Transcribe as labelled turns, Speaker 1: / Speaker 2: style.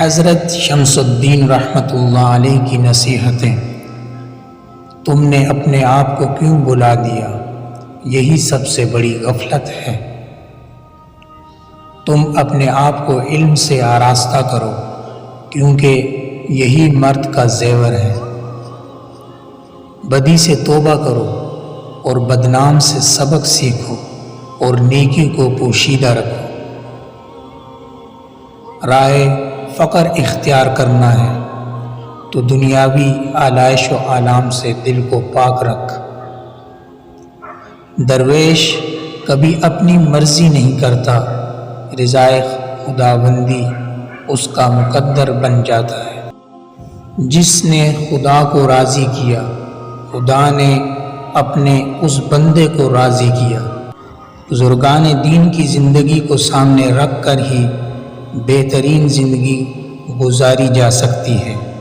Speaker 1: حضرت شمس الدین رحمۃ اللہ علیہ کی نصیحتیں۔ تم نے اپنے آپ کو کیوں بلا دیا؟ یہی سب سے بڑی غفلت ہے۔ تم اپنے آپ کو علم سے آراستہ کرو، کیونکہ یہی مرد کا زیور ہے۔ بدی سے توبہ کرو اور بدنام سے سبق سیکھو اور نیکی کو پوشیدہ رکھو۔ رائے فقر اختیار کرنا ہے تو دنیاوی آلائش و آلام سے دل کو پاک رکھ۔ درویش کبھی اپنی مرضی نہیں کرتا، رضائے خداوندی اس کا مقدر بن جاتا ہے۔ جس نے خدا کو راضی کیا، خدا نے اپنے اس بندے کو راضی کیا۔ بزرگان دین کی زندگی کو سامنے رکھ کر ہی بہترین زندگی گزاری جا سکتی ہے۔